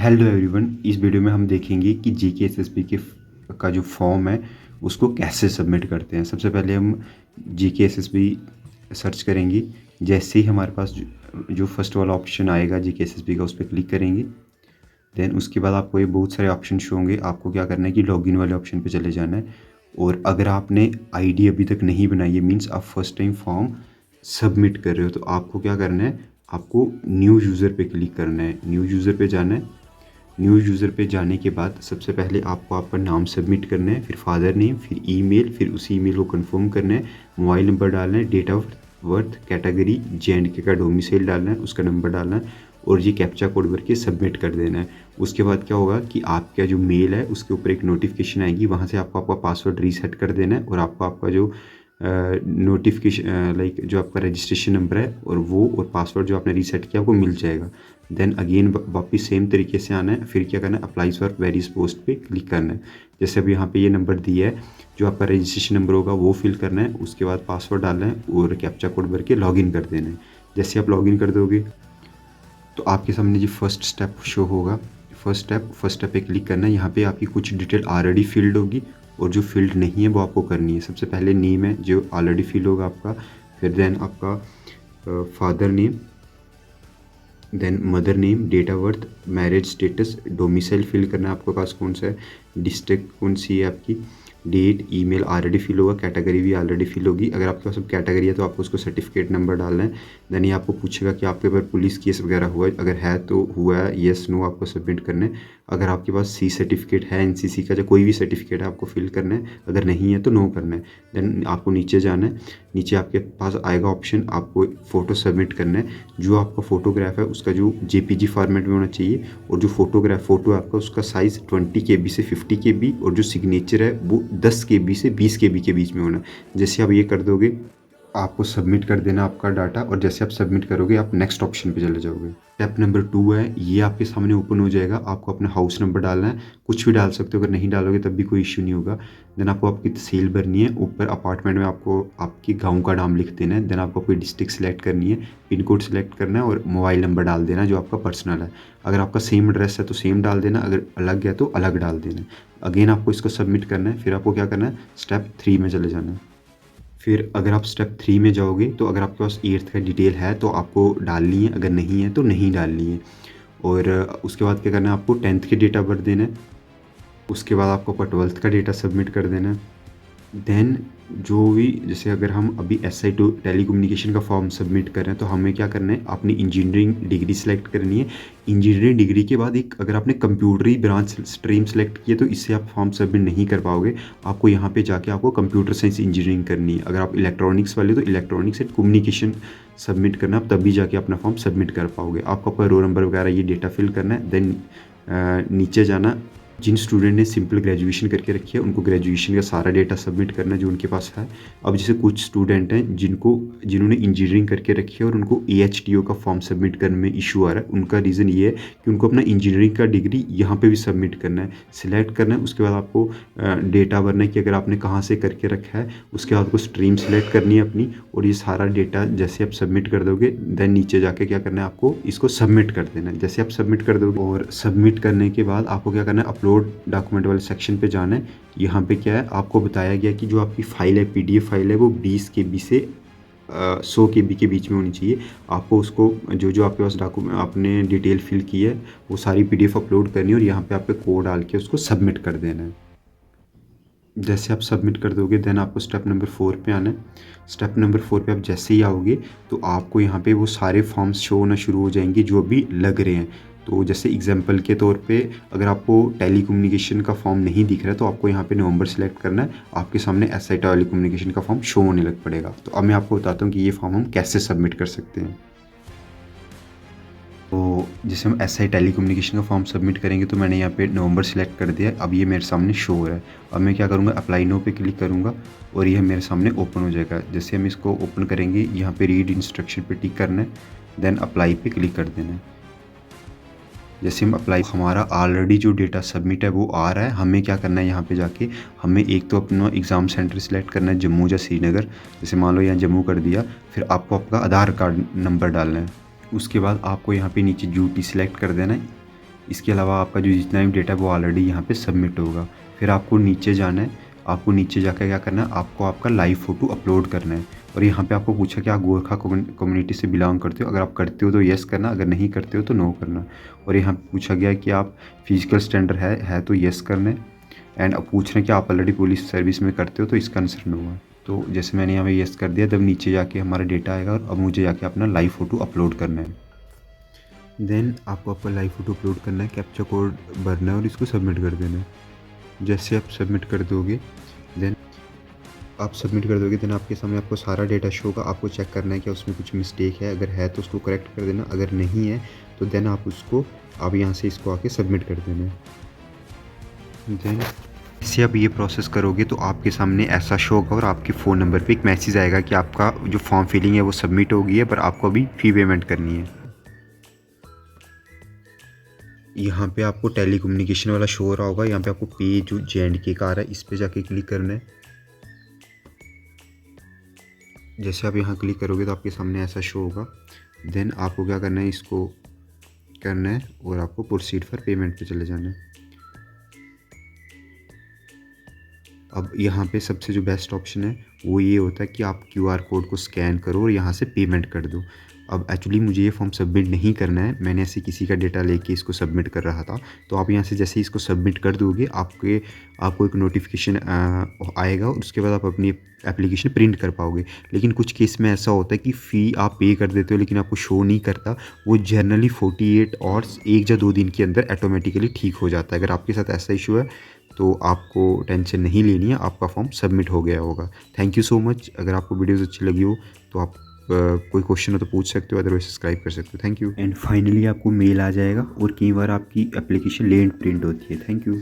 Hello everyone, इस video में हम देखेंगे कि जीके एसएसबी के का जो फॉर्म है उसको कैसे सबमिट करते हैं। सबसे पहले हम जीके एसएसबी सर्च करेंगे। जैसे ही हमारे पास जो फर्स्ट वाला ऑप्शन आएगा जीके एसएसबी का, उस पर क्लिक करेंगे। देन उसके बाद आपको ये बहुत सारे ऑप्शन शो होंगे। आपको क्या करना है कि लॉगिन वाले ऑप्शन पे चले जाना है। और अगर आपने आईडी अभी तक नहीं बनाई है, मीन्स आप फर्स्ट टाइम फॉर्म सबमिट कर रहे हो, तो आपको क्या करना है, आपको न्यू यूज़र पे क्लिक करना है। न्यू यूज़र पे जाना है। न्यू यूज़र पे जाने के बाद सबसे पहले आपको आपका नाम सबमिट करना है, फिर फादर नेम, फिर ईमेल, फिर उसी ईमेल को कंफर्म करना है, मोबाइल नंबर डालना है, date of birth, category J and K का डोमिसाइल डालना है, उसका नंबर डालना है और ये कैप्चा कोड भर के सबमिट कर देना है। उसके बाद क्या होगा कि आपका जो मेल है उसके ऊपर एक नोटिफिकेशन आएगी, वहाँ से आपको आपका पासवर्ड रीसेट कर देना है और आपको आपका जो नोटिफिकेशन लाइक जो आपका रजिस्ट्रेशन नंबर है और वो और पासवर्ड जो आपने रीसेट किया वो मिल जाएगा। देन अगेन वापस सेम तरीके से आना है। फिर क्या करना है, अप्लाई फॉर वेरियस पोस्ट पे क्लिक करना है। जैसे अब यहाँ पे ये नंबर दिया है, जो आपका रजिस्ट्रेशन नंबर होगा वो फिल करना है। उसके बाद पासवर्ड डालना है और कैप्चा कोड भर के लॉगिन कर देना है। जैसे आप लॉगिन कर दोगे तो आपके सामने जो फर्स्ट स्टेप शो होगा। फर्स्ट स्टेप पे क्लिक करना है। यहाँ पे आपकी कुछ डिटेल ऑलरेडी फिल्ड होगी और जो फील्ड नहीं है वो आपको करनी है। सबसे पहले नेम है जो ऑलरेडी फिल होगा आपका, फिर देन आपका father name, then mother name, date of birth, marriage status, domicile fill करना है आपके पास कौन सा है, डिस्ट्रिक्ट कौन सी है आपकी, डेट, ईमेल ऑलरेडी फिल होगा, कैटेगरी भी ऑलरेडी फिल होगी। अगर आपके पास सब कैटेगरी है तो आपको उसको सर्टिफिकेट नंबर डालना है। देन ये आपको पूछेगा कि आपके ऊपर पुलिस केस वगैरह हुआ है, अगर है तो हुआ है, येस नो आपको सबमिट करना है। अगर आपके पास सी सर्टिफिकेट है, एनसीसी का, या कोई भी सर्टिफिकेट है आपको फिल करना है, अगर नहीं है तो नो करना है। देन आपको नीचे जाना है। नीचे आपके पास आएगा ऑप्शन, आपको फ़ोटो सबमिट करना है। जो आपका फ़ोटोग्राफ है उसका जो जेपीजी फॉर्मेट में होना चाहिए और जो फ़ोटो है आपका उसका साइज़ 20 KB से 50 KB और जो सिग्नेचर है वो 10 KB से 20 KB के बीच में होना। जैसे आप ये कर दोगे आपको सबमिट कर देना आपका डाटा, और जैसे आप सबमिट करोगे आप नेक्स्ट ऑप्शन पे चले जाओगे। स्टेप नंबर 2 है, ये आपके सामने ओपन हो जाएगा। आपको अपना हाउस नंबर डालना है, कुछ भी डाल सकते हो, अगर नहीं डालोगे तब भी कोई इश्यू नहीं होगा। देन आपको आपकी तहसील भरनी है। ऊपर अपार्टमेंट में आपको आपकी गांव का नाम लिख देना है। देन आपको कोई डिस्ट्रिक्ट सेलेक्ट करनी है, पिन कोड सेलेक्ट करना है और मोबाइल नंबर डाल देना जो आपका पर्सनल है। अगर आपका सेम एड्रेस है तो सेम डाल देना, अगर अलग है तो अलग डाल देना। अगेन आपको इसको सबमिट करना है। फिर आपको क्या करना है, स्टेप 3 में चले जाना है। फिर अगर आप स्टेप 3 में जाओगे तो अगर आपके पास 8th का डिटेल है तो आपको डालनी है, अगर नहीं है तो नहीं डालनी है। और उसके बाद क्या करना है, आपको 10th के डेट ऑफ बर्थ देना है। उसके बाद आपको अपना 12th का डेटा सबमिट कर देना है। देन जो भी, जैसे अगर हम अभी SI2 टेलीकम्युनिकेशन का फॉर्म सबमिट कर रहे हैं तो हमें क्या करना है, अपनी इंजीनियरिंग डिग्री सेलेक्ट करनी है। इंजीनियरिंग डिग्री के बाद एक अगर आपने कंप्यूटरी ब्रांच स्ट्रीम सेलेक्ट की है तो इससे आप फॉर्म सबमिट नहीं कर पाओगे। आपको यहाँ पे जाके आपको कंप्यूटर साइंस इंजीनियरिंग करनी है। अगर आप इलेक्ट्रॉनिक्स वाले तो इलेक्ट्रॉनिक्स एंड कम्युनिकेशन सबमिट करना, आप तभी जाके अपना फॉर्म सबमिट कर पाओगे। आपको अपना रोल नंबर वगैरह ये डेटा फिल करना है। देन नीचे जाना। जिन स्टूडेंट ने सिंपल ग्रेजुएशन करके रखी है उनको ग्रेजुएशन का सारा डेटा सबमिट करना है जो उनके पास है। अब जैसे कुछ स्टूडेंट हैं जिन्होंने इंजीनियरिंग करके रखी है और उनको AHTO का फॉर्म सबमिट करने में इशू आ रहा है। उनका रीज़न ये है कि उनको अपना इंजीनियरिंग का डिग्री यहाँ पे भी सबमिट करना है, सिलेक्ट करना है। उसके बाद आपको डेटा भरना है कि अगर आपने कहाँ से करके रखा है। उसके बाद आपको स्ट्रीम सेलेक्ट करनी है अपनी, और ये सारा डेटा जैसे आप सबमिट कर दोगे देन नीचे जाके क्या करना है, आपको इसको सबमिट कर देना है। जैसे आप सबमिट कर दोगे और सबमिट करने के बाद आपको क्या करना है, अपलोड डॉक्यूमेंट वाले सेक्शन पे जाना है। यहाँ पे क्या है, आपको बताया गया कि जो आपकी फाइल है, PDF फाइल है, वो 20 KB से 100 KB के बीच में होनी चाहिए। आपको उसको जो आपके पास डॉक्यूमेंट आपने डिटेल फिल की है वो सारी PDF अपलोड करनी है और यहाँ पे आपको कोड डाल के उसको सबमिट कर देना है। जैसे आप सबमिट कर दोगे देन आपको स्टेप नंबर 4 पे आना है। स्टेप नंबर 4 पे आप जैसे ही आओगे तो आपको यहाँ पे वो सारे फॉर्म्स शो होना शुरू हो जाएंगे जो अभी लग रहे हैं। तो जैसे एग्जांपल के तौर पे अगर आपको टेलीकम्युनिकेशन का फॉर्म नहीं दिख रहा है तो आपको यहाँ पे नवंबर सेलेक्ट करना है। आपके सामने SI टेलीकम्युनिकेशन का फॉर्म शो होने लग पड़ेगा। तो अब मैं आपको बताता हूँ कि ये फॉर्म हम कैसे सबमिट कर सकते हैं। तो जैसे हम SI टेलीकम्युनिकेशन का फॉर्म सबमिट करेंगे तो मैंने यहाँ पे नवंबर सेलेक्ट कर दिया। अब ये मेरे सामने शो हो रहा है। अब मैं क्या करूँगा, अप्लाई नो पे क्लिक करूँगा और ये मेरे सामने ओपन हो जाएगा। जैसे हम इसको ओपन करेंगे यहाँ पे रीड इंस्ट्रक्शन पे टिक करना है, देन अप्लाई पे क्लिक कर देना है। जैसे हम अप्लाई, हमारा ऑलरेडी जो डेटा सबमिट है वो आ रहा है। हमें क्या करना है, यहाँ पे जाके हमें एक तो अपना एग्ज़ाम सेंटर सेलेक्ट करना है, जम्मू या श्रीनगर। जैसे मान लो यहाँ जम्मू कर दिया। फिर आपको आपका आधार कार्ड नंबर डालना है। उसके बाद आपको यहाँ पे नीचे ड्यूटी सेलेक्ट कर देना है। इसके अलावा आपका जो जितना भी डेटा है वो ऑलरेडी यहाँ पे सबमिट होगा। फिर आपको नीचे जाना है, आपको नीचे जाकर क्या करना है, आपको आपका लाइव फ़ोटो अपलोड करना है। और यहाँ पे आपको पूछा कि आप गोरखा कम्युनिटी से बिलोंग करते हो, अगर आप करते हो तो येस करना, अगर नहीं करते हो तो नो करना। और यहाँ पे पूछा गया कि आप फिजिकल स्टैंडर्ड है तो येस करना है। एंड अब पूछ रहे हैं कि आप ऑलरेडी पुलिस सर्विस में करते हो तो इसका आंसर नो है। तो जैसे मैंने यहाँ पे येस कर दिया, तब नीचे जाके हमारा डेटा आएगा और अब मुझे जाके अपना लाइव फ़ोटो अपलोड करना है। देन आपको आपका लाइव फ़ोटो अपलोड करना है, कैप्चा कोड भरना है और इसको सबमिट कर देना है। जैसे आप सबमिट कर दोगे देन आपके सामने आपको सारा डेटा शो होगा। आपको चेक करना है कि उसमें कुछ मिस्टेक है, अगर है तो उसको करेक्ट कर देना, अगर नहीं है तो देन आप यहाँ से इसको आके सबमिट कर देना है। देन जैसे आप ये प्रोसेस करोगे तो आपके सामने ऐसा शो होगा और आपके फ़ोन नंबर पे एक मैसेज आएगा कि आपका जो फॉर्म फिलिंग है वो सबमिट हो गई है, पर आपको अभी फ़ी पेमेंट करनी है। यहाँ पे आपको टेली कम्युनिकेशन वाला शो हो रहा होगा, यहाँ पे आपको पे जो J&K का आ रहा है इस पे जाके क्लिक करना है। जैसे आप यहाँ क्लिक करोगे तो आपके सामने ऐसा शो होगा। देन आपको क्या करना है, इसको करना है और आपको प्रोसीड फॉर पेमेंट पे चले जाना है। अब यहाँ पे सबसे जो बेस्ट ऑप्शन है वो ये होता है कि आप QR कोड को स्कैन करो और यहाँ से पेमेंट कर दो। अब एक्चुअली मुझे ये फॉर्म सबमिट नहीं करना है, मैंने ऐसे किसी का डेटा लेके इसको सबमिट कर रहा था। तो आप यहाँ से जैसे ही इसको सबमिट कर दोगे आपको एक नोटिफिकेशन आएगा और उसके बाद आप अपनी एप्लीकेशन प्रिंट कर पाओगे। लेकिन कुछ केस में ऐसा होता है कि फ़ी आप पे कर देते हो लेकिन आपको शो नहीं करता, वो जनरली 48 आवर्स 1 या 2 दिन के अंदर ऑटोमेटिकली ठीक हो जाता है। अगर आपके साथ ऐसा इशू है तो आपको टेंशन नहीं लेनी है, आपका फॉर्म सबमिट हो गया होगा। Thank you so much. अगर आपको वीडियोज़ अच्छी लगी हो तो आप कोई क्वेश्चन हो तो पूछ सकते हो, अदरवाइज सब्सक्राइब कर सकते हो। Thank you. एंड फाइनली आपको मेल आ जाएगा और कई बार आपकी एप्लीकेशन लेट प्रिंट होती है। Thank you.